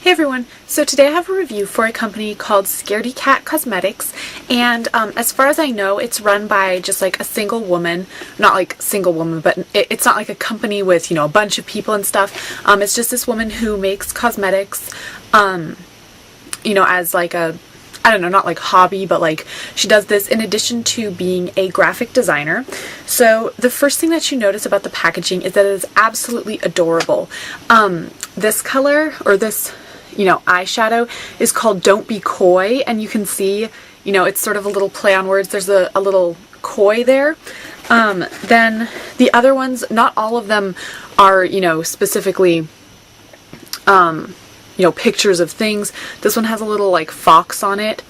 Hey everyone, so today I have a review for a company called Scaredy Cosmetics, and as far as I know, it's run by just like a single woman. Not like single woman, but it's not like a company with, a bunch of people and stuff. It's just this woman who makes cosmetics, as like a, I don't know, not like hobby, but like she does this in addition to being a graphic designer. So the first thing that you notice about the packaging is that it is absolutely adorable. This color, or this eyeshadow, is called Don't Be Coy, and you can see, it's sort of a little play on words. There's a little koi there. Then the other ones, not all of them are, specifically, pictures of things. This one has a little like fox on it.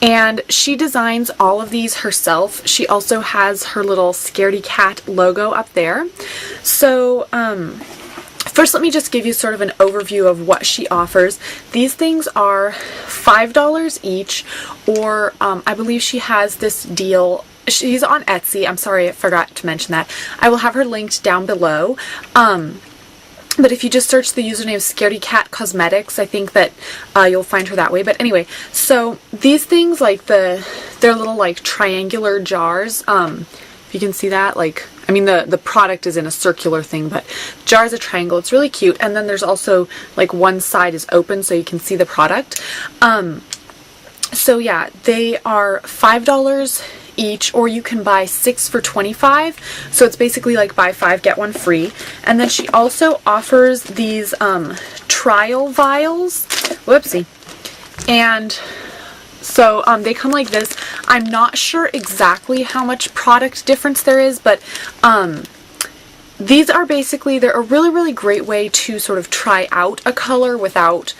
And she designs all of these herself. She also has her little Scaredy Cat logo up there. So, first, let me just give you sort of an overview of what she offers. These things are $5 each, or I believe she has this deal. She's on Etsy. I'm sorry, I forgot to mention that. I will have her linked down below. But if you just search the username Scaredy Cosmetics, I think that you'll find her that way. But anyway, so these things, like they're little like triangular jars. If you can see that, the product is in a circular thing, but jar is a triangle. It's really cute. And then there's also like one side is open so you can see the product. So yeah, they are $5 each, or you can buy 6 for $25. So it's basically like buy 5 get 1 free. And then she also offers these trial vials. Whoopsie. And so they come like this. I'm not sure exactly how much product difference there is, but these are basically, they're a really, really great way to sort of try out a color without,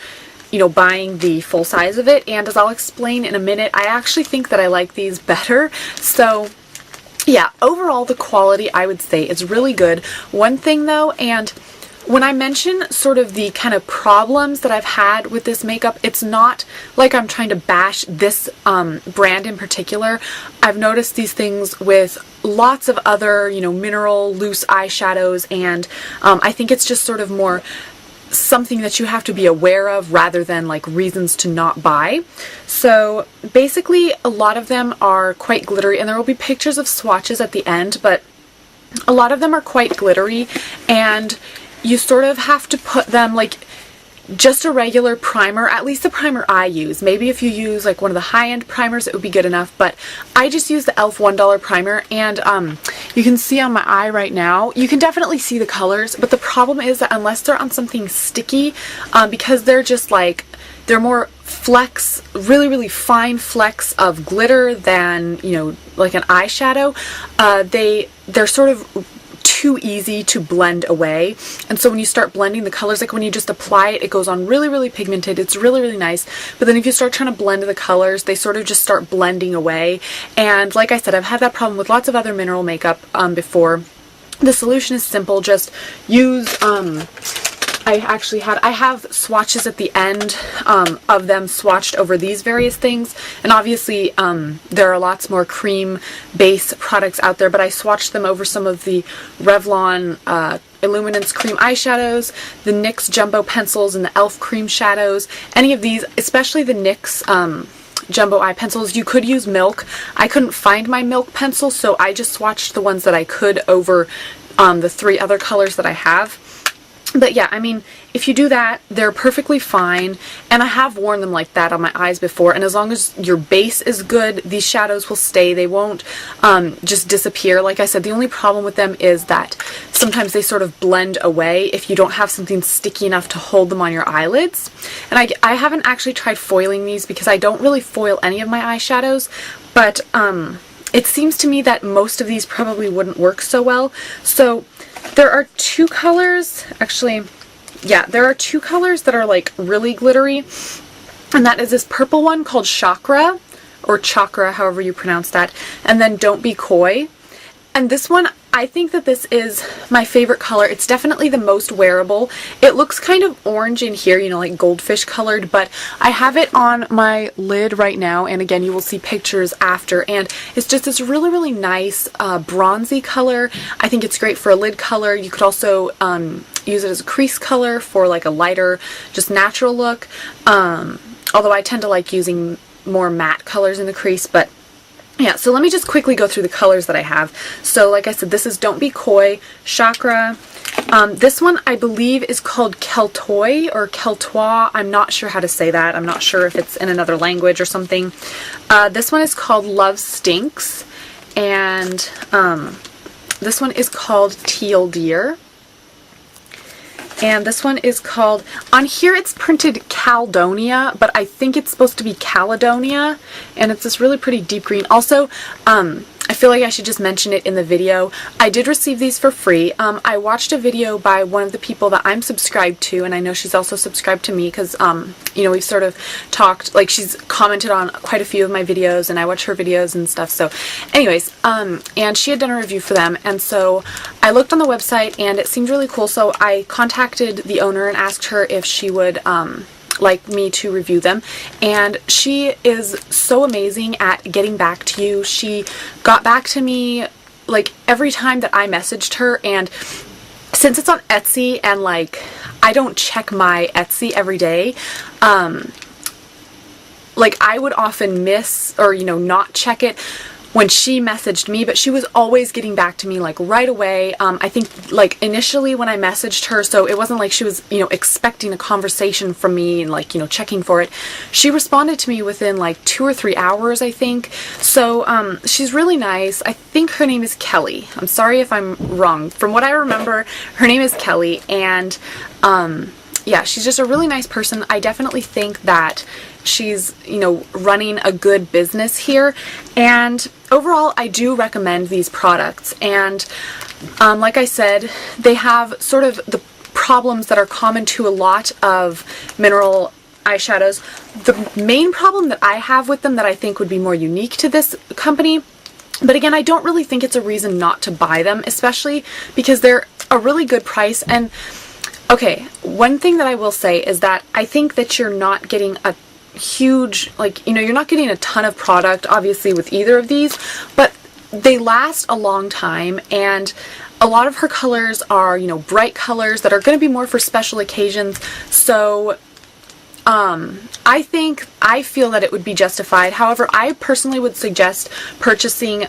buying the full size of it. And as I'll explain in a minute, I actually think that I like these better. So yeah, overall the quality, I would say, is really good. One thing though, and when I mention sort of the kind of problems that I've had with this makeup, it's not like I'm trying to bash this brand in particular. I've noticed these things with lots of other, mineral loose eyeshadows, and I think it's just sort of more something that you have to be aware of rather than like reasons to not buy. So basically a lot of them are quite glittery, and there will be pictures of swatches at the end, but a lot of them are quite glittery, and you sort of have to put them like just a regular primer, at least the primer I use. Maybe if you use like one of the high-end primers, it would be good enough, but I just use the e.l.f. $1 primer, and you can see on my eye right now, you can definitely see the colors, but the problem is that unless they're on something sticky, because they're just like, they're more flecks, really, really fine flecks of glitter than, like an eyeshadow, they're sort of too easy to blend away. And so when you start blending the colors, like when you just apply it, it goes on really, really pigmented. It's really, really nice. But then if you start trying to blend the colors, they sort of just start blending away. And like I said, I've had that problem with lots of other mineral makeup before. The solution is simple. Just use, I have swatches at the end of them swatched over these various things, and obviously there are lots more cream base products out there, but I swatched them over some of the Revlon Illuminance cream eyeshadows, the NYX jumbo pencils, and the e.l.f. cream shadows. Any of these, especially the NYX jumbo eye pencils. You could use milk. I couldn't find my milk pencil, so I just swatched the ones that I could over the 3 other colors that I have. But yeah, if you do that, they're perfectly fine, and I have worn them like that on my eyes before, and as long as your base is good, these shadows will stay. They won't just disappear. Like I said, the only problem with them is that sometimes they sort of blend away if you don't have something sticky enough to hold them on your eyelids. And I haven't actually tried foiling these because I don't really foil any of my eyeshadows, but it seems to me that most of these probably wouldn't work so well. So there are 2 colors, actually, yeah, there are 2 colors that are like really glittery, and that is this purple one called Chakra, or Chakra, however you pronounce that, and then Don't Be Coy. And this one, I think that this is my favorite color. It's definitely the most wearable. It looks kind of orange in here, like goldfish colored, but I have it on my lid right now, and again, you will see pictures after, and it's just this really, really nice bronzy color. I think it's great for a lid color. You could also use it as a crease color for like a lighter, just natural look. Although I tend to like using more matte colors in the crease, but yeah, so let me just quickly go through the colors that I have. So like I said, this is Don't Be Coy, Chakra. This one I believe is called Keltoy or Keltois. I'm not sure how to say that. I'm not sure if it's in another language or something. This one is called Love Stinks. And this one is called Teal Deer. And this one is called, on here it's printed Caledonia, but I think it's supposed to be Caledonia, and it's this really pretty deep green. Also, I feel like I should just mention it in the video. I did receive these for free. I watched a video by one of the people that I'm subscribed to, and I know she's also subscribed to me because, you know, we've sort of talked, like she's commented on quite a few of my videos, and I watch her videos and stuff. So anyways, and she had done a review for them, and so I looked on the website and it seemed really cool, so I contacted the owner and asked her if she would like me to review them, and she is so amazing at getting back to you. She got back to me like every time that I messaged her, and since it's on Etsy and like I don't check my Etsy every day, like I would often miss or, you know, not check it when she messaged me, but she was always getting back to me like right away. I think like initially when I messaged her, so it wasn't like she was, you know, expecting a conversation from me and like, you know, checking for it. She responded to me within like 2 or 3 hours, I think. So she's really nice. I think her name is Kelly. I'm sorry if I'm wrong. From what I remember, her name is Kelly, and yeah, she's just a really nice person. I definitely think that she's, you know, running a good business here, and overall I do recommend these products. And like I said, they have sort of the problems that are common to a lot of mineral eyeshadows. The main problem that I have with them that I think would be more unique to this company, but again, I don't really think it's a reason not to buy them, especially because they're a really good price. And okay, one thing that I will say is that I think that you're not getting a huge, like, you know, you're not getting a ton of product obviously with either of these, but they last a long time, and a lot of her colors are, you know, bright colors that are going to be more for special occasions. So I feel that it would be justified. However, I personally would suggest purchasing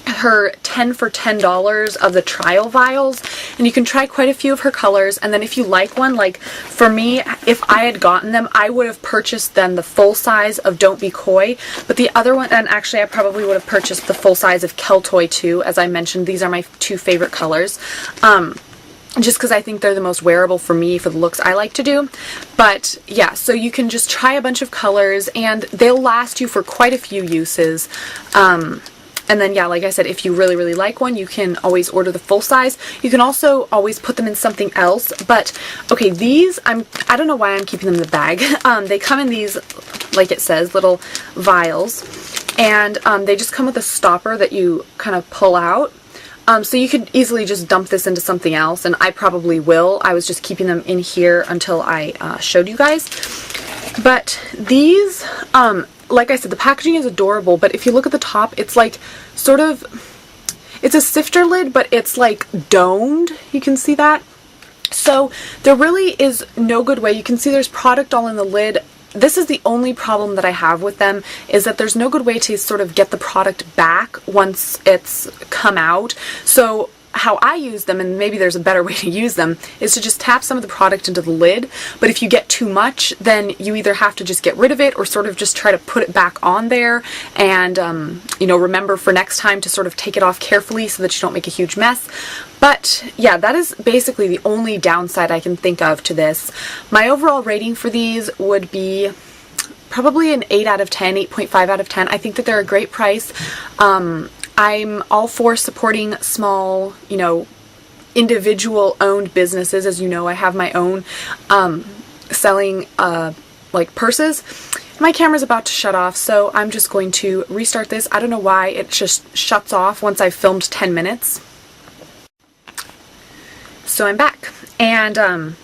her 10 for $10 of the trial vials, and you can try quite a few of her colors, and then if you like one, like for me, if I had gotten them, I would have purchased then the full size of Don't Be Coy, but the other one, and actually I probably would have purchased the full size of Keltoy too. As I mentioned, these are my 2 favorite colors, just because I think they're the most wearable for me for the looks I like to do. But yeah, so you can just try a bunch of colors and they'll last you for quite a few uses. And then, yeah, like I said, if you really, really like one, you can always order the full size. You can also always put them in something else. But, okay, these, I don't know why I'm keeping them in the bag. They come in these, like it says, little vials. And they just come with a stopper that you kind of pull out. So you could easily just dump this into something else, and I probably will. I was just keeping them in here until I showed you guys. But these, like I said, the packaging is adorable, but if you look at the top, it's like sort of, it's a sifter lid, but it's like domed. You can see that. So there really is no good way. You can see there's product all in the lid. This is the only problem that I have with them, is that there's no good way to sort of get the product back once it's come out. So how I use them, and maybe there's a better way to use them, is to just tap some of the product into the lid. But if you get too much, then you either have to just get rid of it or sort of just try to put it back on there, and you know, remember for next time to sort of take it off carefully so that you don't make a huge mess. But yeah, that is basically the only downside I can think of to this. My overall rating for these would be probably an 8 out of 10, 8.5 out of 10. I think that they're a great price. I'm all for supporting small, you know, individual owned businesses. As you know, I have my own selling like purses. My camera's about to shut off, so I'm just going to restart this. I don't know why it just shuts off once I've filmed 10 minutes. So I'm back, and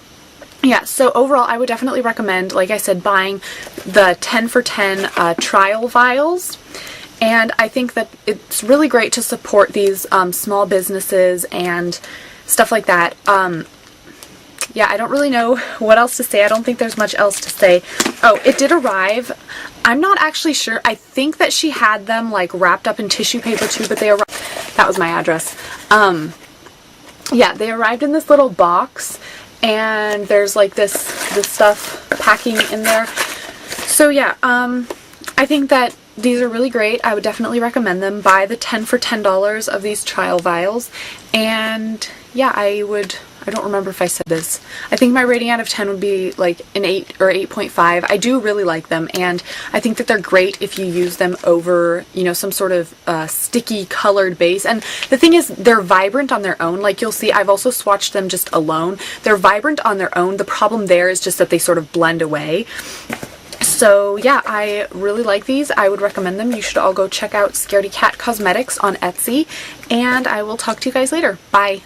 yeah, so overall I would definitely recommend, like I said, buying the 10 for 10 trial vials. And I think that it's really great to support these small businesses and stuff like that. yeah, I don't really know what else to say. I don't think there's much else to say. Oh, it did arrive. I'm not actually sure. I think that she had them like wrapped up in tissue paper too, but they arrived. That was my address. Yeah, they arrived in this little box, and there's like this stuff packing in there. So yeah, I think that these are really great. I would definitely recommend them. Buy the 10 for $10 of these trial vials. And yeah, I don't remember if I said this. I think my rating out of 10 would be like an 8 or 8.5. I do really like them, and I think that they're great if you use them over, you know, some sort of sticky colored base. And the thing is, they're vibrant on their own. Like you'll see, I've also swatched them just alone. They're vibrant on their own. The problem there is just that they sort of blend away. So yeah, I really like these. I would recommend them. You should all go check out Scaredy Cat Cosmetics on Etsy, and I will talk to you guys later. Bye!